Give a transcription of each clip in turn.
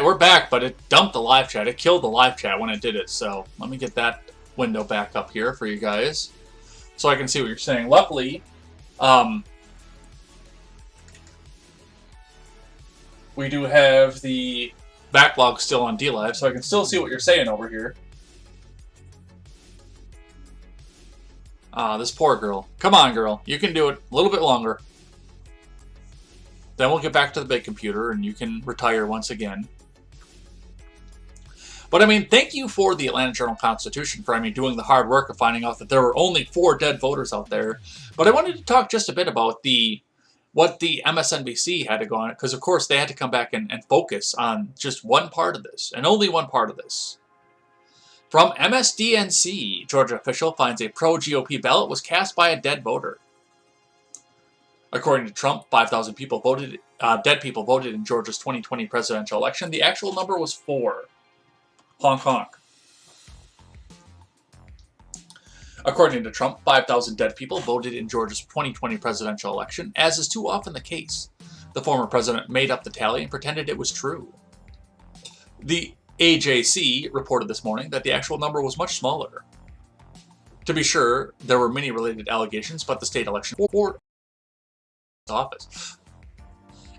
we're back, but it dumped the live chat. It killed the live chat when it did it. So let me get that window back up here for you guys so I can see what you're saying. Luckily, we do have the backlog still on DLive, so I can still see what you're saying over here. This poor girl. Come on, girl. You can do it a little bit longer. Then we'll get back to the big computer, and you can retire once again. But, I mean, thank you for the Atlanta Journal-Constitution for, doing the hard work of finding out that there were only 4 dead voters out there. But I wanted to talk just a bit about what the MSNBC had to go on, because, of course, they had to come back and focus on just one part of this, and only one part of this. From MSDNC, Georgia official finds a pro-GOP ballot was cast by a dead voter. According to Trump, 5,000 people voted, dead people voted in Georgia's 2020 presidential election. The actual number was 4. Honk honk. According to Trump, 5,000 dead people voted in Georgia's 2020 presidential election, as is too often the case. The former president made up the tally and pretended it was true. The AJC reported this morning that the actual number was much smaller. To be sure, there were many related allegations, but the state election board office.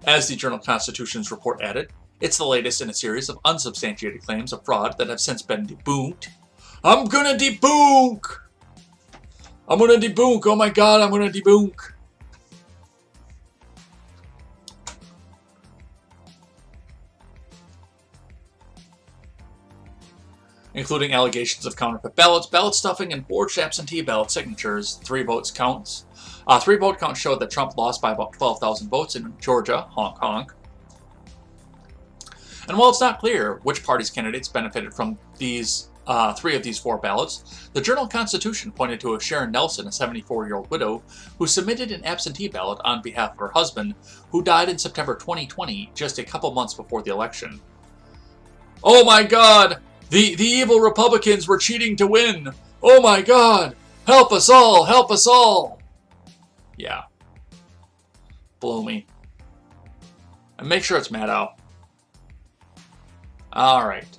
As the Journal-Constitution's report added, it's the latest in a series of unsubstantiated claims of fraud that have since been debunked. I'm gonna debunk! I'm gonna debunk! Oh my god, I'm gonna debunk! Including allegations of counterfeit ballots, ballot stuffing, and forged absentee ballot signatures. 3 vote counts showed that Trump lost by about 12,000 votes in Georgia, honk honk. And while it's not clear which party's candidates benefited from these 3 of these 4 ballots, the Journal-Constitution pointed to a Sharon Nelson, a 74-year-old widow, who submitted an absentee ballot on behalf of her husband, who died in September 2020, just a couple months before the election. Oh my god! The evil Republicans were cheating to win! Oh my god! Help us all! Help us all! Yeah. Blow me. And make sure it's Maddow. Alright.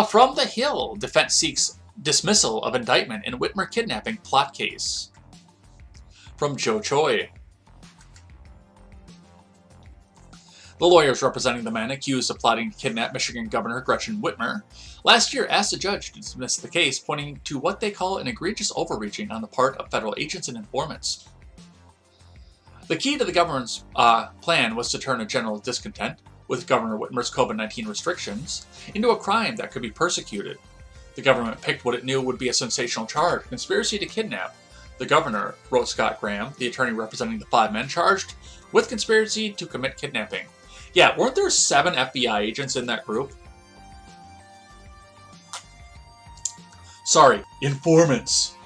From the Hill, defense seeks dismissal of indictment in Whitmer kidnapping plot case. From Joe Choi. The lawyers representing the men accused of plotting to kidnap Michigan Governor Gretchen Whitmer last year asked a judge to dismiss the case, pointing to what they call an egregious overreaching on the part of federal agents and informants. The key to the government's plan was to turn a general discontent with Governor Whitmer's COVID-19 restrictions into a crime that could be persecuted. The government picked what it knew would be a sensational charge, conspiracy to kidnap. The governor, wrote Scott Graham, the attorney representing the 5 men charged with conspiracy to commit kidnapping. Yeah, weren't there 7 FBI agents in that group? Sorry, informants.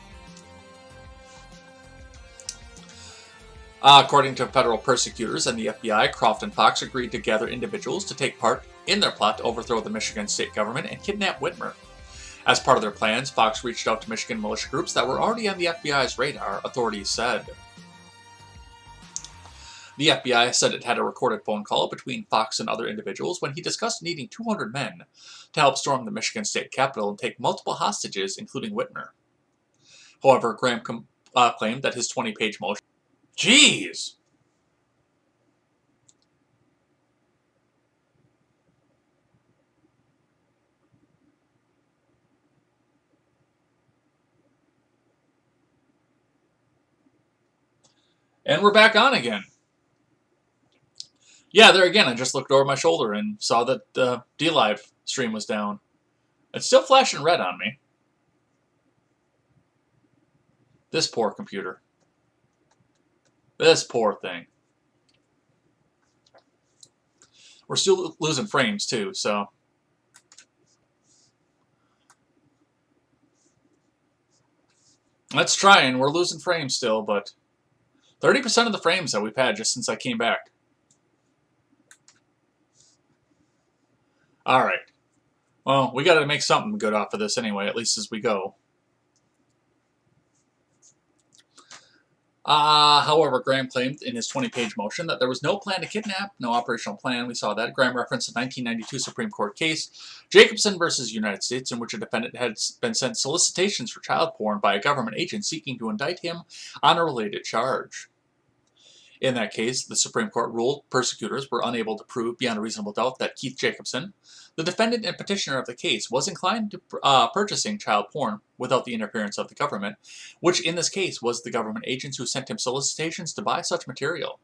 According to federal prosecutors and the FBI, Croft and Fox agreed to gather individuals to take part in their plot to overthrow the Michigan state government and kidnap Whitmer. As part of their plans, Fox reached out to Michigan militia groups that were already on the FBI's radar, authorities said. The FBI said it had a recorded phone call between Fox and other individuals when he discussed needing 200 men to help storm the Michigan state capitol and take multiple hostages, including Whitmer. However, Graham claimed that his 20-page motion... Jeez! And we're back on again. Yeah, there again, I just looked over my shoulder and saw that the DLive stream was down. It's still flashing red on me. This poor computer. This poor thing. We're still losing frames too, so. Let's try, and we're losing frames still, but 30% of the frames that we've had just since I came back. Alright. Well, we gotta make something good off of this anyway, at least as we go. However, Graham claimed in his 20-page motion that there was no plan to kidnap, no operational plan. We saw that. Graham referenced a 1992 Supreme Court case, Jacobson versus United States, in which a defendant had been sent solicitations for child porn by a government agent seeking to indict him on a related charge. In that case, the Supreme Court ruled prosecutors were unable to prove beyond a reasonable doubt that Keith Jacobson, the defendant and petitioner of the case, was inclined to purchasing child porn without the interference of the government, which in this case was the government agents who sent him solicitations to buy such material.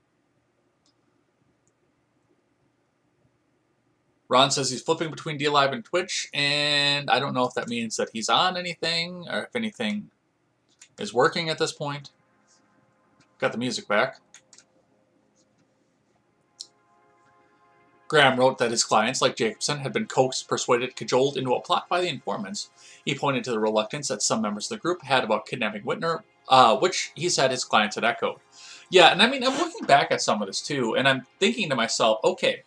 Ron says he's flipping between DLive and Twitch, and I don't know if that means that he's on anything or if anything is working at this point. Got the music back. Graham wrote that his clients, like Jacobson, had been coaxed, persuaded, cajoled into a plot by the informants. He pointed to the reluctance that some members of the group had about kidnapping Whitner, which he said his clients had echoed. Yeah, and I mean, I'm looking back at some of this too, and I'm thinking to myself, okay,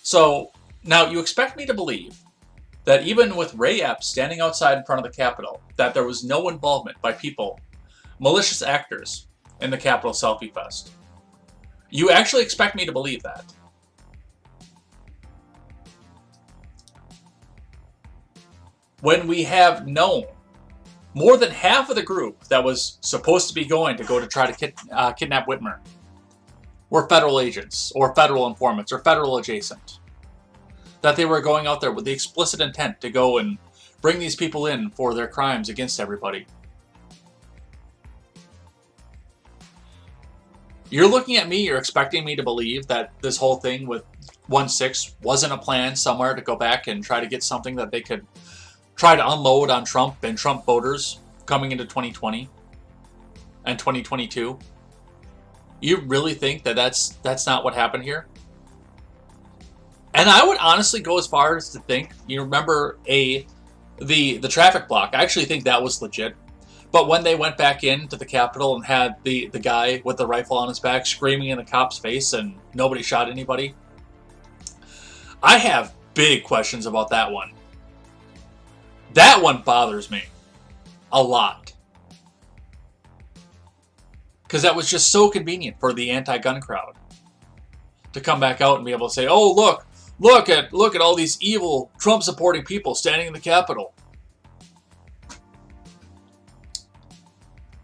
so now you expect me to believe that even with Ray Epps standing outside in front of the Capitol, that there was no involvement by people, malicious actors, in the Capitol Selfie Fest. You actually expect me to believe that? When we have known more than half of the group that was supposed to be going to go to try to kidnap Whitmer were federal agents or federal informants or federal adjacent. That they were going out there with the explicit intent to go and bring these people in for their crimes against everybody. You're looking at me, you're expecting me to believe that this whole thing with 1-6 wasn't a plan somewhere to go back and try to get something that they could try to unload on Trump and Trump voters coming into 2020 and 2022. You really think that that's not what happened here? And I would honestly go as far as to think, you remember the traffic block, I actually think that was legit. But when they went back into the Capitol and had the guy with the rifle on his back screaming in the cop's face and nobody shot anybody, I have big questions about that one. That one bothers me a lot. Because that was just so convenient for the anti-gun crowd to come back out and be able to say, oh, look at all these evil Trump-supporting people standing in the Capitol.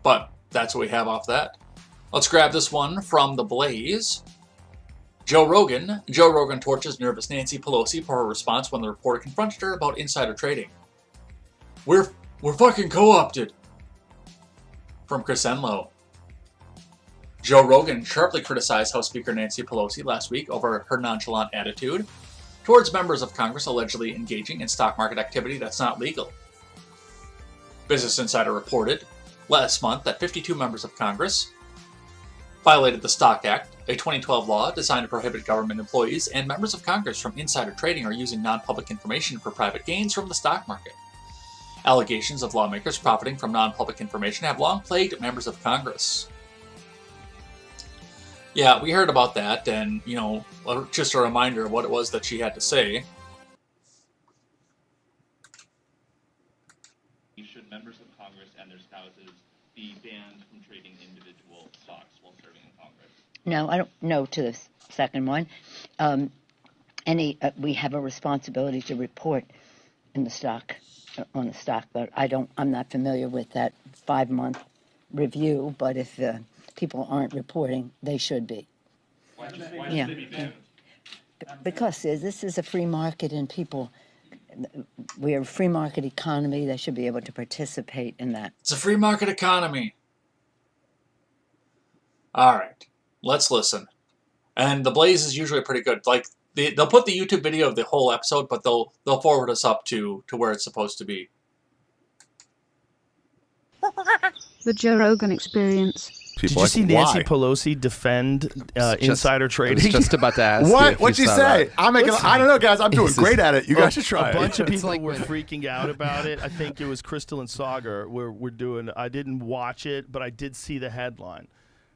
But that's what we have off that. Let's grab this one from The Blaze. Joe Rogan torches nervous Nancy Pelosi for her response when the reporter confronted her about insider trading. We're fucking co-opted. From Chris Enlow. Joe Rogan sharply criticized House Speaker Nancy Pelosi last week over her nonchalant attitude towards members of Congress allegedly engaging in stock market activity that's not legal. Business Insider reported last month that 52 members of Congress violated the Stock Act, a 2012 law designed to prohibit government employees and members of Congress from insider trading or using non-public information for private gains from the stock market. Allegations of lawmakers profiting from non-public information have long plagued members of Congress. Yeah, we heard about that, and, you know, just a reminder of what it was that she had to say. Should members of Congress and their spouses be banned from trading individual stocks while serving in Congress? No, I don't know to the second one. We have a responsibility to report in the stock, on the stock, but I'm not familiar with that 5-month review, but if people aren't reporting, they should be. Why should they be banned? Because this is a free market and people, we are a free market economy. They should be able to participate in that. It's a free market economy. All right, let's listen. And The Blaze is usually pretty good. Like, they'll put the YouTube video of the whole episode, but they'll forward us up to where it's supposed to be. The Joe Rogan Experience. Did you see Nancy Pelosi defend insider trading? I was just about to ask. What? What'd you say? I don't know, guys. I'm doing great at it. You guys should try it. A bunch of people like were freaking out about it. I think it was Crystal and Sagar. We're doing. I didn't watch it, but I did see the headline.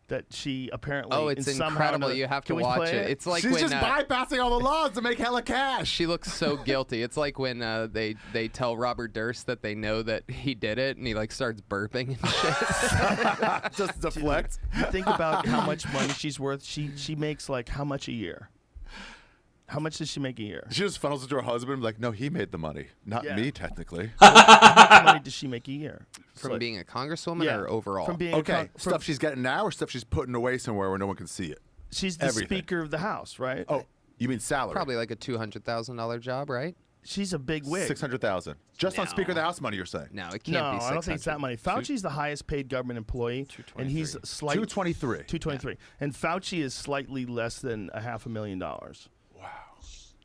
that she apparently. Oh, it's somehow incredible. You have to watch it. It's like She's when just bypassing all the laws to make hella cash. she looks so guilty. It's like when they tell Robert Durst that they know that he did it, and he like starts burping and shit. Just deflect. You think about how much money she's worth. She makes like how much a year? How much does she make a year? She just funnels it to her husband, like, no, he made the money, not me, technically. How much money does she make a year? From being a congresswoman or overall? From being Stuff she's getting now or stuff she's putting away somewhere where no one can see it? She's the Speaker of the House, right? Oh, you mean salary? Probably like a $200,000 job, right? She's a big wig. $600,000. Just on Speaker of the House money, you're saying? No, it can't be No, 600. I don't think it's that money. Fauci's the highest paid government employee, and he's slightly 223. 223, and Fauci is slightly less than $500,000.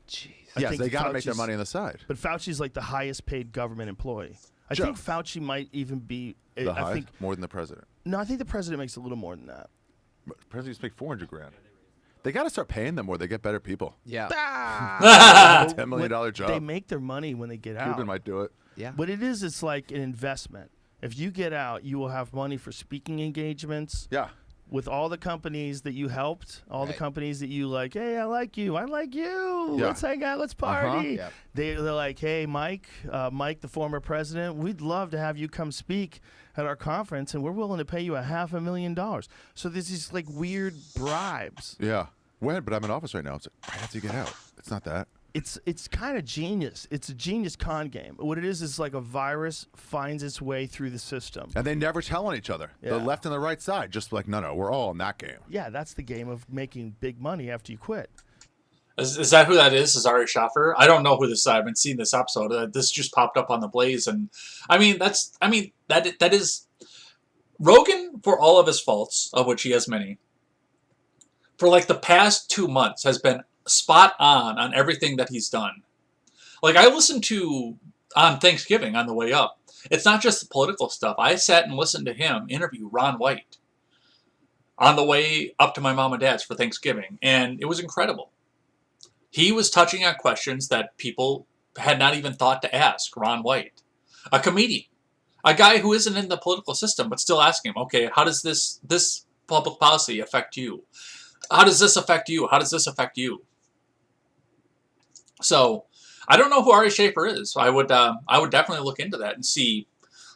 Jeez. Yes, they got to make their money on the side. But Fauci's like the highest paid government employee. I think Fauci might even be. I think more than the president. No, I think the president makes a little more than that. Presidents make $400,000. They got to start paying them more. They get better people. Yeah. $10 million job. They make their money when they get out. Cuban might do it. Yeah. But it's like an investment. If you get out, you will have money for speaking engagements. Yeah. With all the companies that you helped, all the companies that you like, hey, I like you. Yeah. Let's hang out. Let's party. Yeah. They're like, hey, Mike, the former president, we'd love to have you come speak at our conference, and we're willing to pay you $500,000. So there's these like weird bribes. Yeah. When? But I'm in office right now. It's like, right after you get out. It's not that. It's kind of genius. It's a genius con game. What it is like a virus finds its way through the system. And they never tell on each other. Yeah. The left and the right side. Just like, no, we're all in that game. Yeah, that's the game of making big money after you quit. Is that who that is? Is Ari Schaffer? I don't know who this is. I haven't seen this episode. This just popped up on the Blaze, and that is Rogan, for all of his faults, of which he has many. For like the past 2 months, has been spot on everything that he's done. Like I listened to on Thanksgiving on the way up. It's not just the political stuff. I sat and listened to him interview Ron White on the way up to my mom and dad's for Thanksgiving, and it was incredible. He was touching on questions that people had not even thought to ask Ron White, a comedian, a guy who isn't in the political system, but still asking him, okay, how does this public policy affect you? How does this affect you? How does this affect you? So I don't know who Ari Schaffer is. I would definitely look into that and see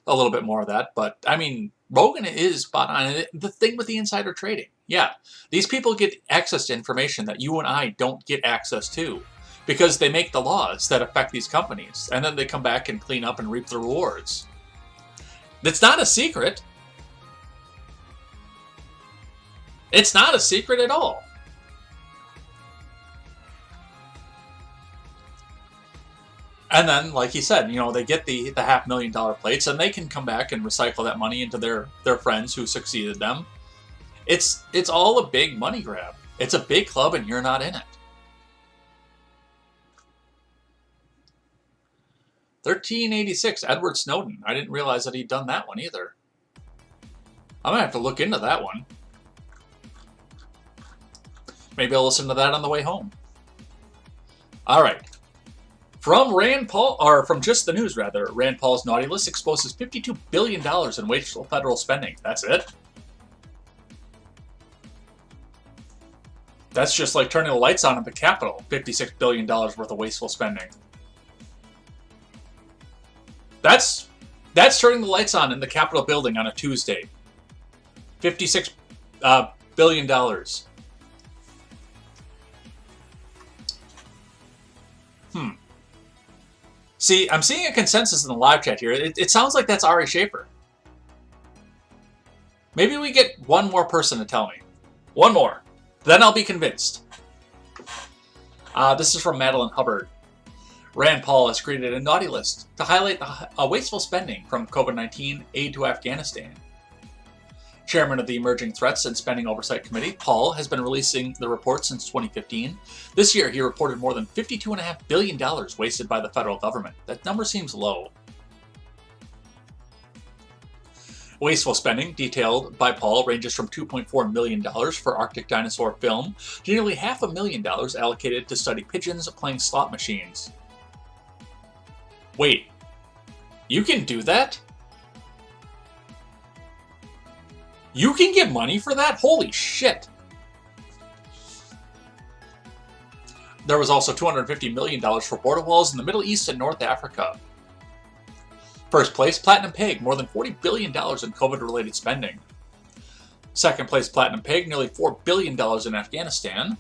a little bit more of that. But I mean, Rogan is spot on. The thing with the insider trading, yeah, these people get access to information that you and I don't get access to because they make the laws that affect these companies, and then they come back and clean up and reap the rewards. It's not a secret. It's not a secret at all. And then, like he said, they get the $500,000 plates, and they can come back and recycle that money into their friends who succeeded them. It's all a big money grab. It's a big club, and you're not in it. 1386, Edward Snowden. I didn't realize that he'd done that one either. I'm going to have to look into that one. Maybe I'll listen to that on the way home. All right. From Just the News, rather, Rand Paul's naughty list exposes $52 billion in wasteful federal spending. That's it? That's just like turning the lights on at the Capitol. $56 billion worth of wasteful spending. That's turning the lights on in the Capitol building on a Tuesday. $56 billion. See, I'm seeing a consensus in the live chat here. It sounds like that's Ari Schaffer. Maybe we get one more person to tell me. One more. Then I'll be convinced. This is from Madeline Hubbard. Rand Paul has created a naughty list to highlight the wasteful spending from COVID-19 aid to Afghanistan. Chairman of the Emerging Threats and Spending Oversight Committee, Paul has been releasing the report since 2015. This year, he reported more than $52.5 billion wasted by the federal government. That number seems low. Wasteful spending, detailed by Paul, ranges from $2.4 million for Arctic dinosaur film to nearly $500,000 allocated to study pigeons playing slot machines. Wait, you can do that? You can get money for that? Holy shit. There was also $250 million for border walls in the Middle East and North Africa. First place, Platinum Pig, more than $40 billion in COVID-related spending. Second place, Platinum Pig, nearly $4 billion in Afghanistan.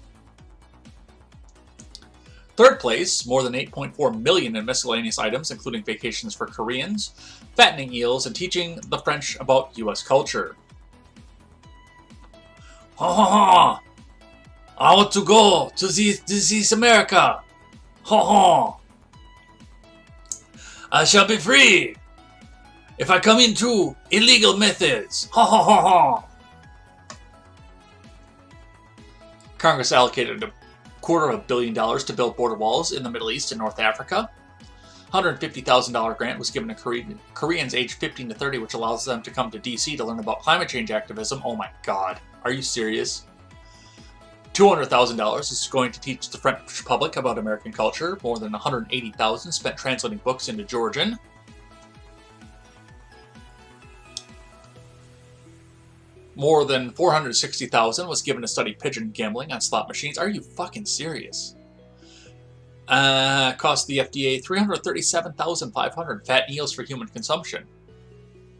Third place, more than $8.4 million in miscellaneous items, including vacations for Koreans, fattening eels, and teaching the French about U.S. culture. Ha ha ha! I want to go to this America! Ha ha! I shall be free if I come into illegal methods! Ha ha ha ha! Congress allocated $250 million to build border walls in the Middle East and North Africa. $150,000 grant was given to Koreans aged 15 to 30, which allows them to come to D.C. to learn about climate change activism. Oh my god. Are you serious? $200,000 is going to teach the French public about American culture. More than $180,000 spent translating books into Georgian. More than $460,000 was given to study pigeon gambling on slot machines. Are you fucking serious? Cost the FDA $337,500 fat eels for human consumption.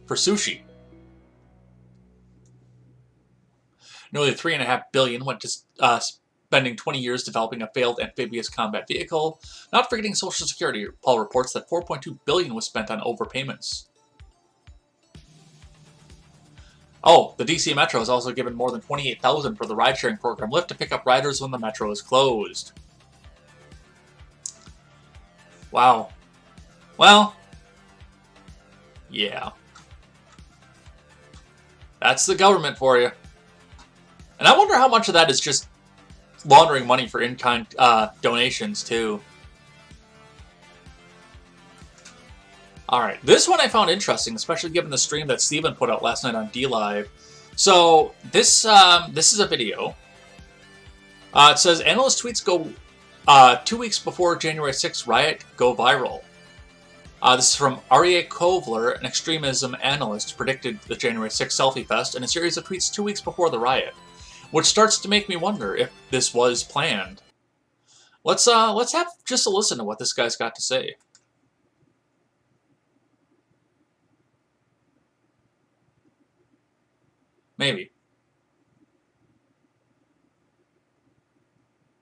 For sushi. Nearly $3.5 billion went to spending 20 years developing a failed amphibious combat vehicle. Not forgetting Social Security. Paul reports that $4.2 billion was spent on overpayments. Oh, the DC Metro has also given more than $28,000 for the ride-sharing program Lyft to pick up riders when the Metro is closed. Wow. Well, yeah. That's the government for you. And I wonder how much of that is just laundering money for in-kind donations, too. Alright, this one I found interesting, especially given the stream that Steven put out last night on DLive. So, this is a video. It says, Analyst tweets go 2 weeks before January 6th riot go viral. This is from Aryeh Kovler, an extremism analyst, predicted the January 6th Selfie Fest in a series of tweets 2 weeks before the riot. Which starts to make me wonder if this was planned. Let's have just a listen to what this guy's got to say. Maybe.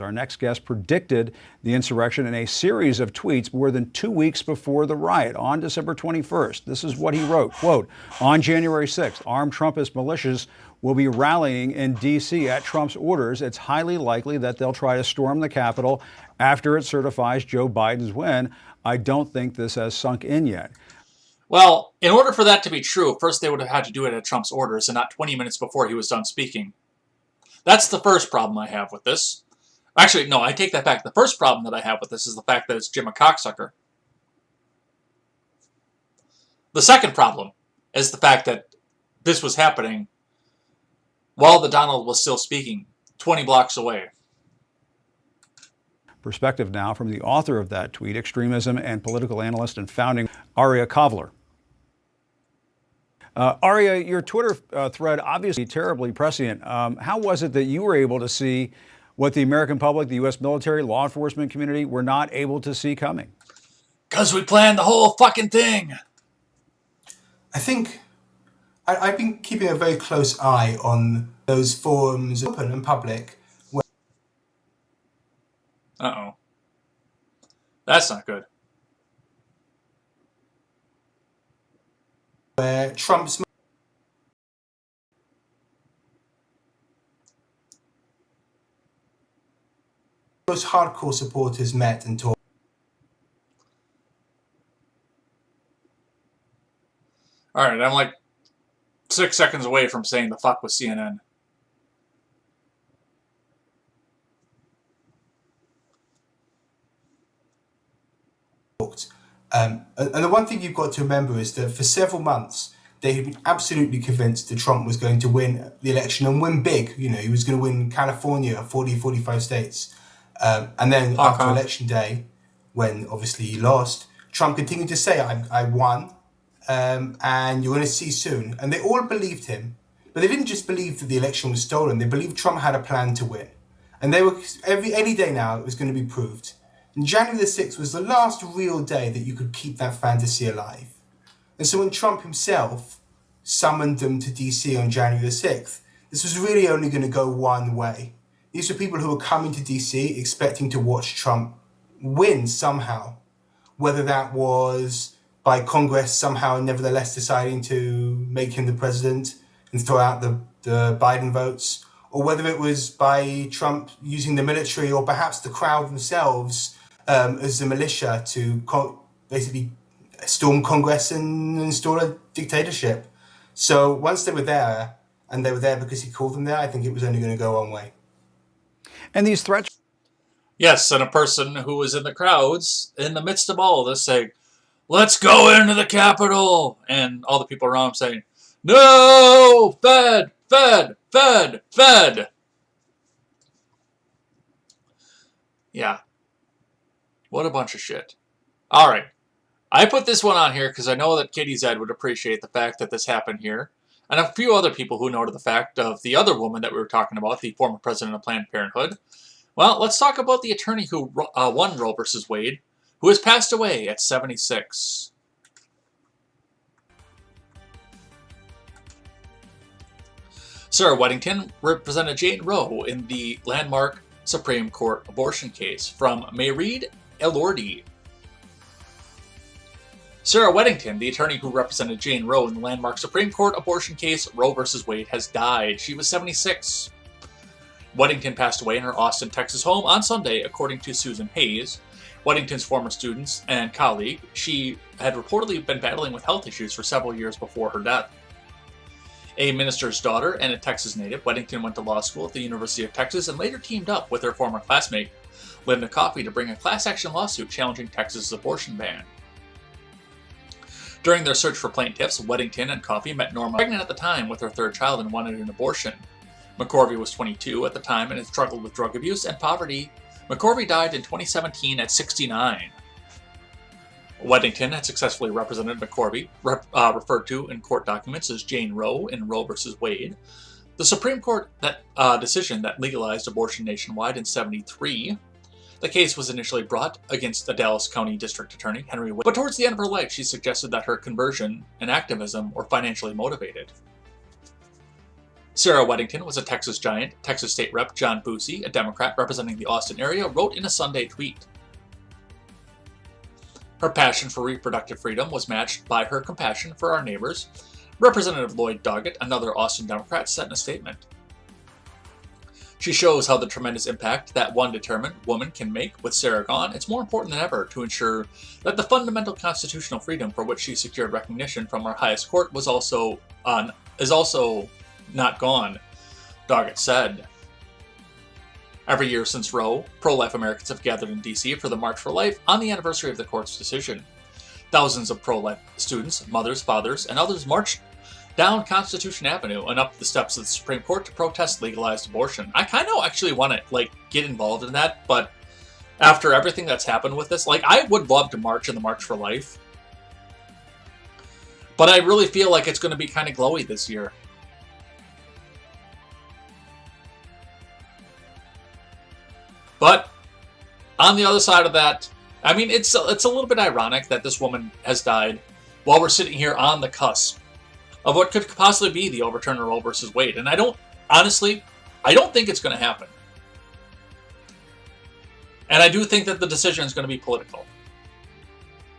Our next guest predicted the insurrection in a series of tweets more than 2 weeks before the riot on December 21st. This is what he wrote, quote, on January 6th, armed Trumpist militias will be rallying in D.C. at Trump's orders. It's highly likely that they'll try to storm the Capitol after it certifies Joe Biden's win. I don't think this has sunk in yet. Well, in order for that to be true, first they would have had to do it at Trump's orders and not 20 minutes before he was done speaking. That's the first problem I have with this. Actually, no, I take that back. The first problem that I have with this is the fact that it's Jim a cocksucker. The second problem is the fact that this was happening while the Donald was still speaking, 20 blocks away. Perspective now from the author of that tweet, extremism and political analyst and founding Aryeh Kovler. Aryeh, your Twitter thread obviously terribly prescient. How was it that you were able to see what the American public, the U.S. military, law enforcement community were not able to see coming? Because we planned the whole fucking thing. I think I've been keeping a very close eye on those forums, open and public. Uh-oh. That's not good. Where Trump's most hardcore supporters met and talked. Alright, I'm like 6 seconds away from saying the fuck with CNN. And the one thing you've got to remember is that for several months, they had been absolutely convinced that Trump was going to win the election and win big. You know, he was going to win California, 40, 45 states. And then after Election Day, when obviously he lost, Trump continued to say, I won, and you're going to see soon. And they all believed him But they didn't just believe that the election was stolen. They believed Trump had a plan to win. And they were any day now it was going to be proved. And January the 6th was the last real day that you could keep that fantasy alive. And so when Trump himself summoned them to DC on January the 6th, this was really only going to go one way. These were people who were coming to DC expecting to watch Trump win somehow. Whether that was by Congress somehow nevertheless deciding to make him the president and throw out the Biden votes, or whether it was by Trump using the military or perhaps the crowd themselves as the militia to basically storm Congress and install a dictatorship. So once they were there, and they were there because he called them there, I think it was only going to go one way. And these threats. Yes, and a person who was in the crowds in the midst of all of this saying, "Let's go into the Capitol," and all the people around him saying, "No! Fed! Fed! Fed! Fed!" Yeah. What a bunch of shit. All right. I put this one on here because I know that Katie Zed would appreciate the fact that this happened here. And a few other people who noted the fact of the other woman that we were talking about, the former president of Planned Parenthood. Well, let's talk about the attorney who won Roe versus Wade, who has passed away at 76. Sarah Weddington represented Jane Roe in the landmark Supreme Court abortion case from Mayreed Elordi. Sarah Weddington, the attorney who represented Jane Roe in the landmark Supreme Court abortion case Roe versus Wade, has died. She was 76. Weddington passed away in her Austin, Texas home on Sunday, according to Susan Hayes, Weddington's former student and colleague. She had reportedly been battling with health issues for several years before her death. A minister's daughter and a Texas native, Weddington went to law school at the University of Texas and later teamed up with her former classmate, Linda Coffey, to bring a class action lawsuit challenging Texas's abortion ban. During their search for plaintiffs, Weddington and Coffey met Norma, pregnant at the time with her third child, and wanted an abortion. McCorvey was 22 at the time and had struggled with drug abuse and poverty. McCorvey died in 2017 at 69. Weddington had successfully represented McCorvey, referred to in court documents as Jane Roe in Roe versus Wade. The Supreme Court decision that legalized abortion nationwide in 73. The case was initially brought against the Dallas County District Attorney, Henry Wade, but towards the end of her life, she suggested that her conversion and activism were financially motivated. Sarah Weddington was a Texas giant. Texas State Rep John Boosie, a Democrat representing the Austin area, wrote in a Sunday tweet, "Her passion for reproductive freedom was matched by her compassion for our neighbors." Representative Lloyd Doggett, another Austin Democrat, said in a statement, "She shows how the tremendous impact that one determined woman can make. With Sarah gone, it's more important than ever to ensure that the fundamental constitutional freedom for which she secured recognition from our highest court is also not gone," Doggett said. Every year since Roe, pro-life Americans have gathered in D.C. for the March for Life on the anniversary of the court's decision. Thousands of pro-life students, mothers, fathers, and others marched down Constitution Avenue and up the steps of the Supreme Court to protest legalized abortion. I kind of actually want to get involved in that, but after everything that's happened with this, I would love to march in the March for Life. But I really feel like it's going to be kind of glowy this year. But on the other side of that, I mean, it's a little bit ironic that this woman has died while we're sitting here on the cusp of what could possibly be the overturn of Roe versus Wade. And I don't think it's going to happen. And I do think that the decision is going to be political.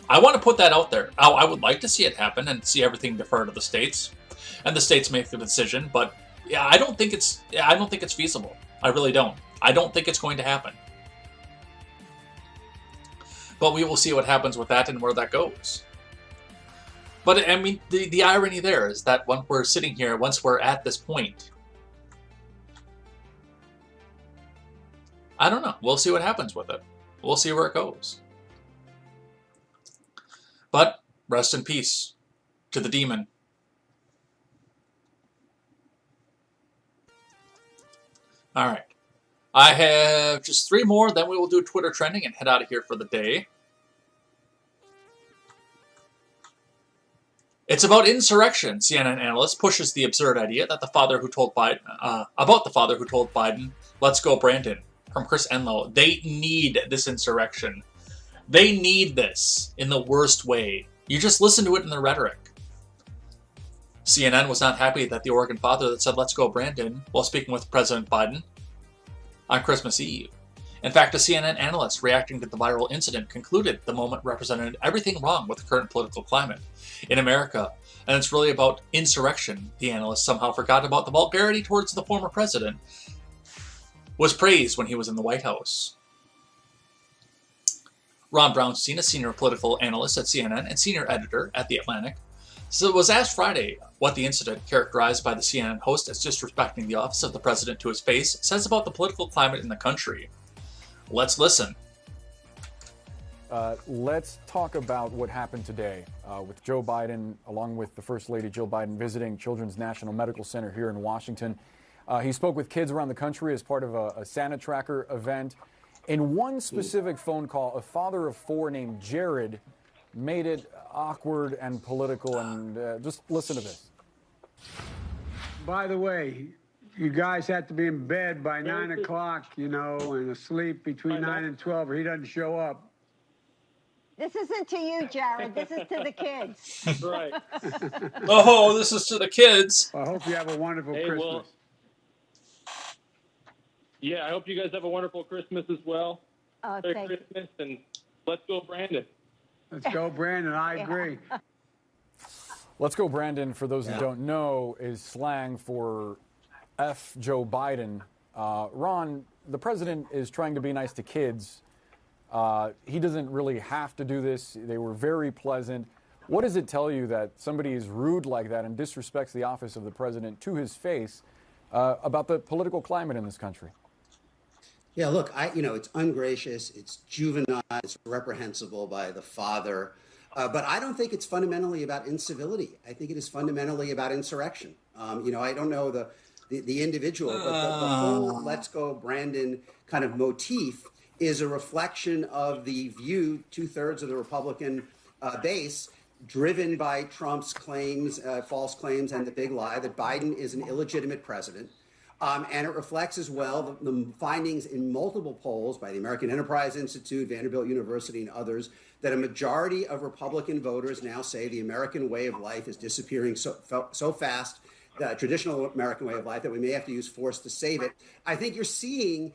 I want to put that out there. I would like to see it happen and see everything defer to the states, and the states make the decision. But yeah, I don't think it's feasible. I really don't. I don't think it's going to happen. But we will see what happens with that and where that goes. But I mean, the irony there is that when we're sitting here, once we're at this point, I don't know. We'll see what happens with it. We'll see where it goes. But rest in peace to the demon. All right. I have just 3 more, then we will do Twitter trending and head out of here for the day. It's about insurrection. CNN analyst pushes the absurd idea that the father who told Biden about the father who told Biden, "Let's go, Brandon." From Chris Enlow. They need this insurrection. They need this in the worst way. You just listen to it in the rhetoric. CNN was not happy that the Oregon father that said, "Let's go, Brandon," while speaking with President Biden on Christmas Eve. In fact, a CNN analyst reacting to the viral incident concluded the moment represented everything wrong with the current political climate in America, and it's really about insurrection. The analyst somehow forgot about the vulgarity towards the former president was praised when he was in the White House. Ron Brownstein, a senior political analyst at CNN and senior editor at The Atlantic, was asked Friday what the incident, characterized by the CNN host as disrespecting the office of the president to his face, says about the political climate in the country. Let's listen. Let's talk about what happened today with Joe Biden, along with the First Lady Jill Biden, visiting Children's National Medical Center here in Washington. He spoke with kids around the country as part of a Santa Tracker event. In one specific phone call, a father of four named Jared made it awkward and political, and just listen to this. By the way, you guys have to be in bed by 9 o'clock, you know, and asleep between 9 and 12, or he doesn't show up. This isn't to you, Jared. This is to the kids. Right. Oh, this is to the kids. Well, I hope you have a wonderful Christmas. Well, yeah, I hope you guys have a wonderful Christmas as well. Merry Christmas, and let's go, Brandon. Let's go, Brandon. I agree. Let's go, Brandon, for those that don't know, is slang for F Joe Biden. Ron, the president is trying to be nice to kids. He doesn't really have to do this. They were very pleasant. What does it tell you that somebody is rude like that and disrespects the office of the president to his face about the political climate in this country? Yeah, look, it's ungracious, it's juvenile, it's reprehensible by the father. But I don't think it's fundamentally about incivility. I think it is fundamentally about insurrection. I don't know the individual, but the whole "let's go, Brandon" kind of motif is a reflection of the view, 2/3 of the Republican base, driven by Trump's claims, false claims, and the big lie that Biden is an illegitimate president. And it reflects as well the findings in multiple polls by the American Enterprise Institute, Vanderbilt University, and others, that a majority of Republican voters now say the American way of life is disappearing so fast, the traditional American way of life, that we may have to use force to save it. I think you're seeing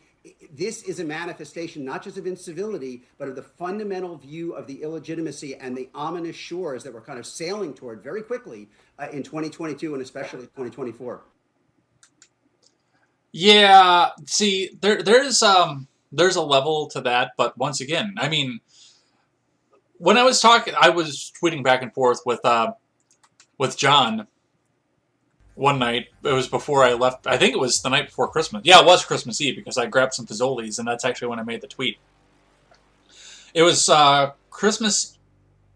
this is a manifestation not just of incivility, but of the fundamental view of the illegitimacy and the ominous shores that we're kind of sailing toward very quickly in 2022 and especially 2024. Yeah, see, there's a level to that, but once again, I mean, when I was tweeting back and forth with John one night. It was before I left. I think it was the night before Christmas. Yeah, it was Christmas Eve because I grabbed some Fazoli's, and that's actually when I made the tweet. It was Christmas.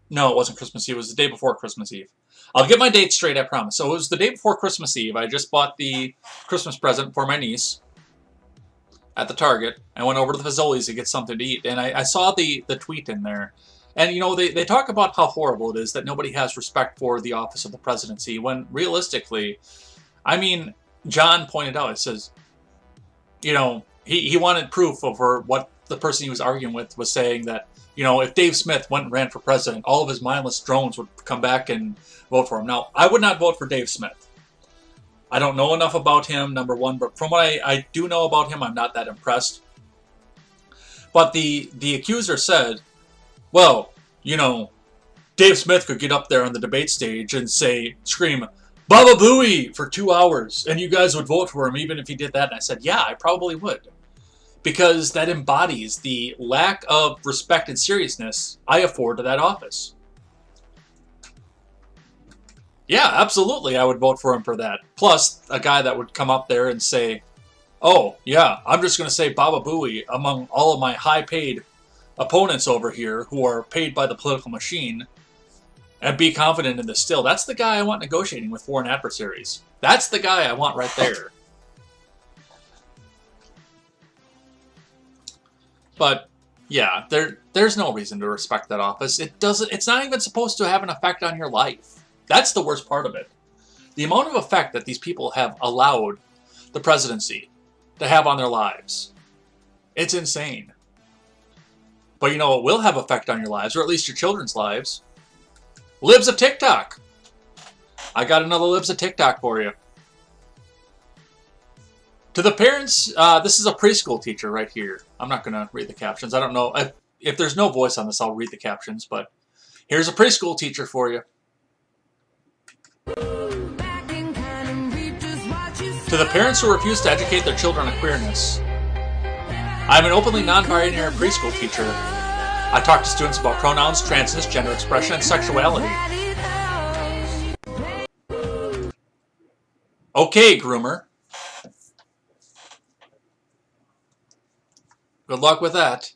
No, it wasn't Christmas Eve. It was the day before Christmas Eve. I'll get my date straight, I promise. So it was the day before Christmas Eve. I just bought the Christmas present for my niece at the Target. I went over to the Fazoli's to get something to eat, and I saw the tweet in there. And, you know, they talk about how horrible it is that nobody has respect for the office of the presidency, when realistically, I mean, John pointed out, it says, you know, he wanted proof over what the person he was arguing with was saying, that, you know, if Dave Smith went and ran for president, all of his mindless drones would come back and vote for him. Now, I would not vote for Dave Smith. I don't know enough about him, number one, but from what I do know about him, I'm not that impressed. But the accuser said, well, you know, Dave Smith could get up there on the debate stage and scream, Baba Booey for 2 hours, and you guys would vote for him even if he did that. And I said, yeah, I probably would. Because that embodies the lack of respect and seriousness I afford to that office. Yeah, absolutely, I would vote for him for that. Plus, a guy that would come up there and say, oh, yeah, I'm just going to say Baba Booey among all of my high-paid opponents over here who are paid by the political machine, and be confident in this still. That's the guy I want negotiating with foreign adversaries. That's the guy I want right there. But yeah, there's no reason to respect that office. It's not even supposed to have an effect on your life. That's the worst part of it. The amount of effect that these people have allowed the presidency to have on their lives. It's insane. But you know what will have effect on your lives, or at least your children's lives? Libs of TikTok. I got another Libs of TikTok for you. To the parents, this is a preschool teacher right here. I'm not going to read the captions. I don't know. If there's no voice on this, I'll read the captions. But here's a preschool teacher for you. To the parents who refuse to educate their children on queerness. I'm an openly non-binary preschool teacher. I talk to students about pronouns, transness, gender expression, and sexuality. Okay, groomer. Good luck with that.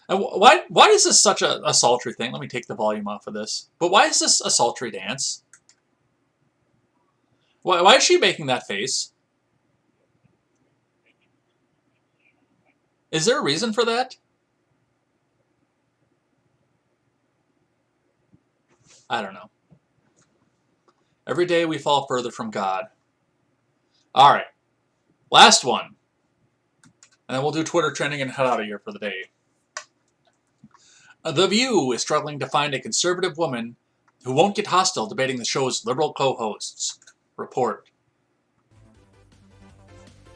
And why is this such a sultry thing? Let me take the volume off of this. But why is this a sultry dance? Why is she making that face? Is there a reason for that? I don't know. Every day we fall further from God. All right. Last one. And then we'll do Twitter trending and head out of here for the day. The View is struggling to find a conservative woman who won't get hostile debating the show's liberal co-hosts. Report.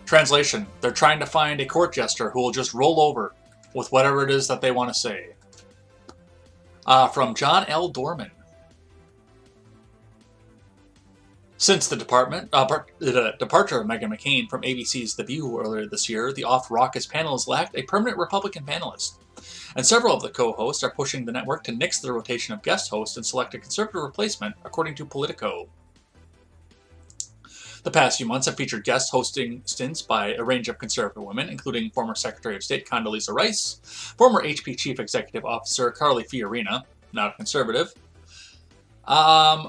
Translation. They're trying to find a court jester who will just roll over with whatever it is that they want to say. From John L. Dorman. Since the departure of Meghan McCain from ABC's The View earlier this year, the oft-raucous panel has lacked a permanent Republican panelist. And several of the co-hosts are pushing the network to nix the rotation of guest hosts and select a conservative replacement, according to Politico. The past few months have featured guest hosting stints by a range of conservative women, including former Secretary of State Condoleezza Rice, former HP Chief Executive Officer Carly Fiorina, not a conservative,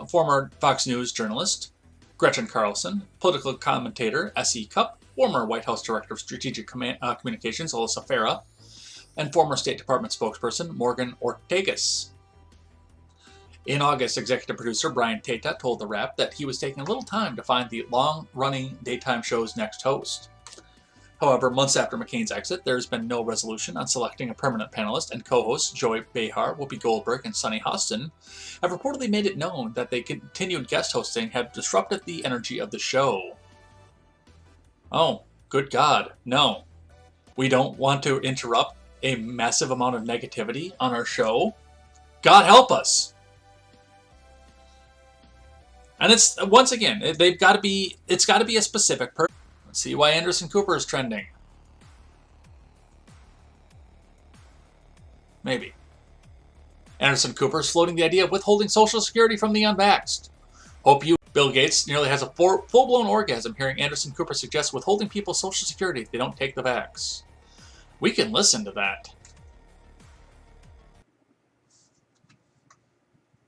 former Fox News journalist Gretchen Carlson, political commentator S.E. Cupp, former White House Director of Strategic Communications Alyssa Farah, and former State Department spokesperson Morgan Ortagus. In August, executive producer Brian Tata told The Wrap that he was taking a little time to find the long-running daytime show's next host. However, months after McCain's exit, there has been no resolution on selecting a permanent panelist, and co-hosts Joy Behar, Whoopi Goldberg, and Sunny Hostin have reportedly made it known that their continued guest hosting have disrupted the energy of the show. Oh, good God, no. We don't want to interrupt a massive amount of negativity on our show? God help us! And it's, once again, it's got to be a specific person. Let's see why Anderson Cooper is trending. Maybe. Anderson Cooper is floating the idea of withholding Social Security from the unvaxxed. Hope you, Bill Gates, nearly has a full-blown orgasm hearing Anderson Cooper suggest withholding people Social Security if they don't take the vax. We can listen to that.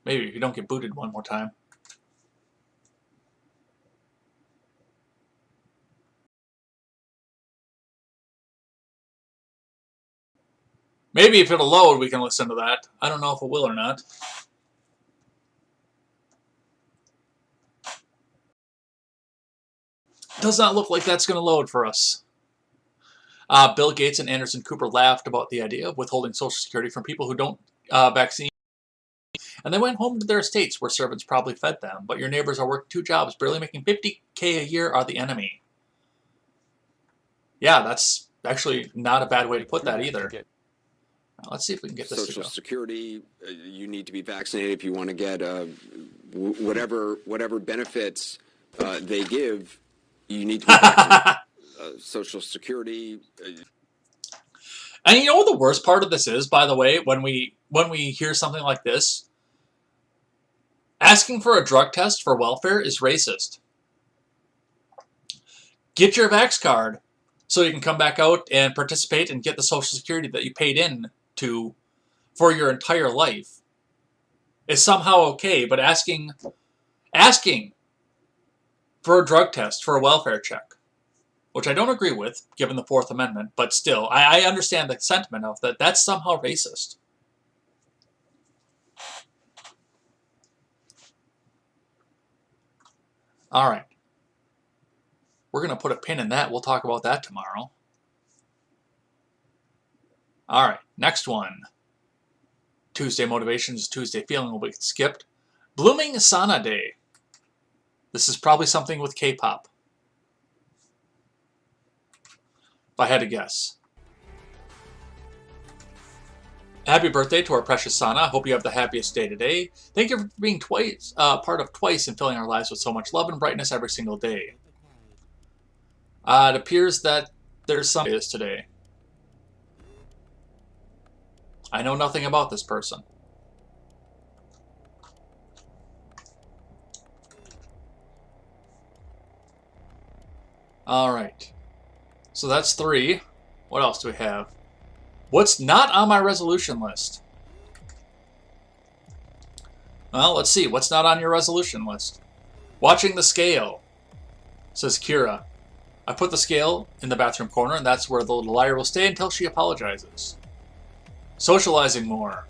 Maybe if you don't get booted one more time. Maybe if it'll load, we can listen to that. I don't know if it will or not. Does not look like that's going to load for us. Bill Gates and Anderson Cooper laughed about the idea of withholding Social Security from people who don't vaccine. And they went home to their estates where servants probably fed them. But your neighbors are working 2 jobs, barely making $50K a year, are the enemy. Yeah, that's actually not a bad way to put that either. Let's see if we can get this Social Security, you need to be vaccinated if you want to get whatever benefits they give. You need to be vaccinated. Social Security. And you know what the worst part of this is, by the way, when we hear something like this? Asking for a drug test for welfare is racist. Get your vax card so you can come back out and participate and get the Social Security that you paid in to for your entire life is somehow okay, but asking for a drug test for a welfare check, which I don't agree with given the Fourth Amendment, but still I understand the sentiment of that. That's somehow racist. All right. We're going to put a pin in that. We'll talk about that tomorrow. All right, next one. Tuesday motivations, Tuesday feeling will be skipped. Blooming Sauna Day. This is probably something with K-pop. If I had to guess. Happy birthday to our precious Sana. Hope you have the happiest day today. Thank you for being part of Twice and filling our lives with so much love and brightness every single day. It appears that there's some is today. I know nothing about this person. All right. So that's 3. What else do we have? What's not on my resolution list? Well, let's see. What's not on your resolution list? Watching the scale, says Kira. I put the scale in the bathroom corner, and that's where the little liar will stay until she apologizes. Socializing more.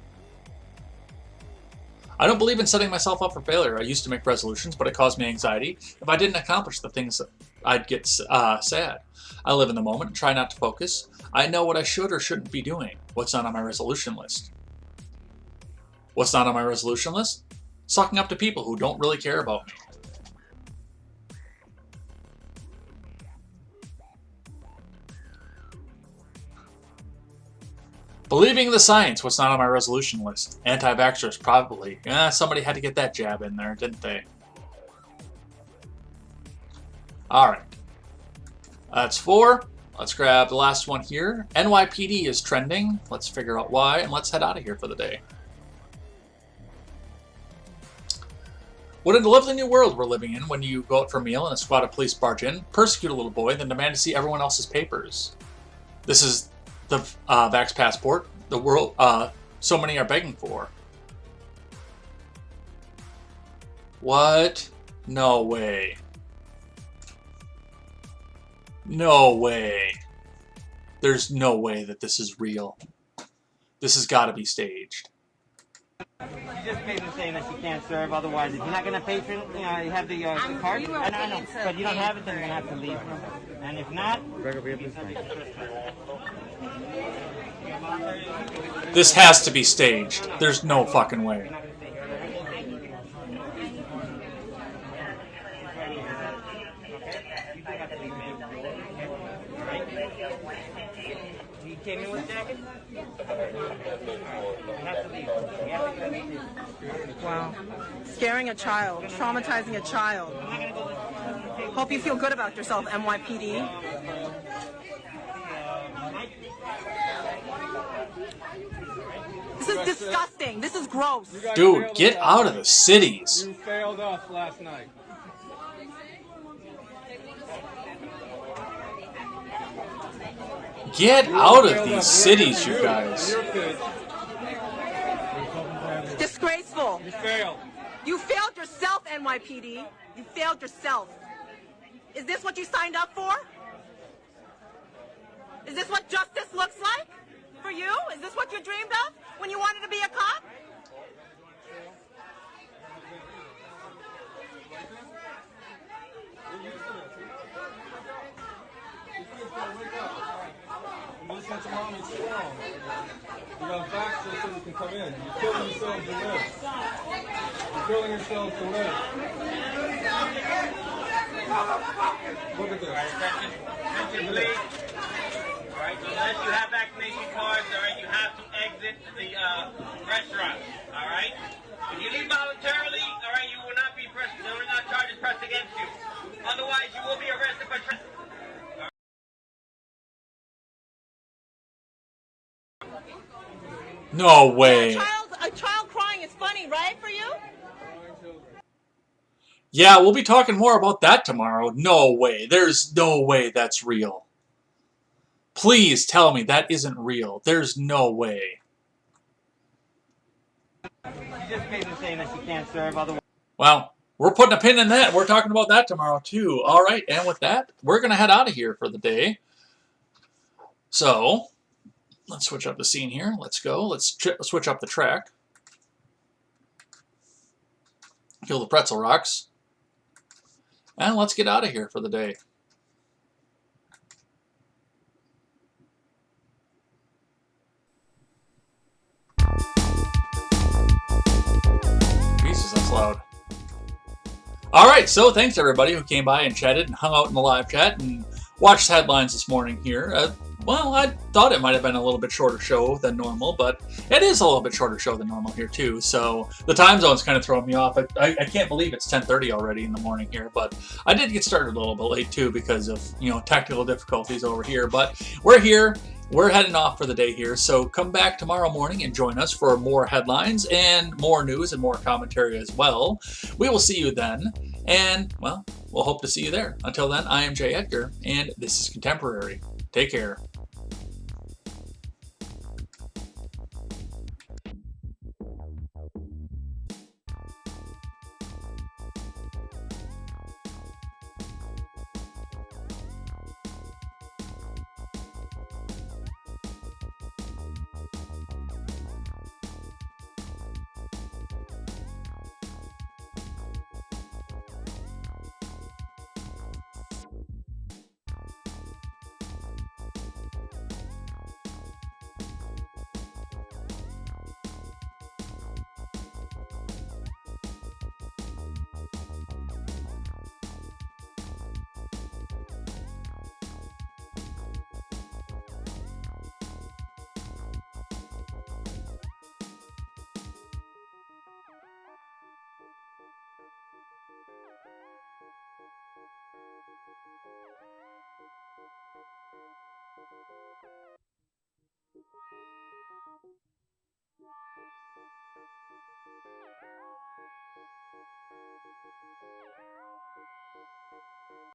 I don't believe in setting myself up for failure. I used to make resolutions, but it caused me anxiety. If I didn't accomplish the things, I'd get sad. I live in the moment and try not to focus. I know what I should or shouldn't be doing. What's not on my resolution list? What's not on my resolution list? Sucking up to people who don't really care about me. Believing in the science. What's not on my resolution list? Anti-vaxxers, probably. Somebody had to get that jab in there, didn't they? Alright. That's 4. Let's grab the last one here. NYPD is trending. Let's figure out why, and let's head out of here for the day. What a lovely new world we're living in when you go out for a meal and a squad of police barge in, persecute a little boy, then demand to see everyone else's papers. This is the Vax passport the world so many are begging for. What? No way. No way. There's no way that this is real. This has got to be staged. You just pay them saying that you can't serve, otherwise if you're not going to pay for it, you know, you have the card. I know, but you don't have it, then you're going to have to leave. And if not, this has to be staged. There's no fucking way. You came in with a jacket? Wow. Scaring a child, traumatizing a child. Hope you feel good about yourself, NYPD. This is disgusting. This is gross. Dude, get out of the cities. You failed us last night. Get out of these cities, you guys. Disgraceful. You failed. You failed yourself, NYPD. You failed yourself. Is this what you signed up for? Is this what justice looks like for you? Is this what you dreamed of when you wanted to be a cop? Listen to mommy strong. You got vaccines so you can come in. You're killing yourselves to live. You're killing yourselves to live. Look at this. Attention, please. All right, unless you have vaccination cards, all right, you have to exit the restaurant. All right. If you leave voluntarily, all right, you will not be pressed. There will not charges pressed against you. Otherwise, you will be arrested for trespassing. No way. A child crying is funny, right, for you? Yeah, we'll be talking more about that tomorrow. No way. There's no way that's real. Please tell me that isn't real. There's no way. You just pay them saying that you can't serve, otherwise. Well, we're putting a pin in that. We're talking about that tomorrow, too. All right, and with that, we're going to head out of here for the day. So, let's switch up the scene here. Let's go. Let's switch up the track. Kill the pretzel rocks. And let's get out of here for the day. Jesus, that's loud. All right, so thanks everybody who came by and chatted and hung out in the live chat and watched headlines this morning here. Well, I thought it might have been a little bit shorter show than normal, but it is a little bit shorter show than normal here too. So the time zone's kind of throwing me off. I can't believe it's 10:30 already in the morning here, but I did get started a little bit late too because of, technical difficulties over here. But we're here. We're heading off for the day here, so come back tomorrow morning and join us for more headlines and more news and more commentary as well. We will see you then, and, well, we'll hope to see you there. Until then, I am Jay Edgar, and this is Contemporary. Take care.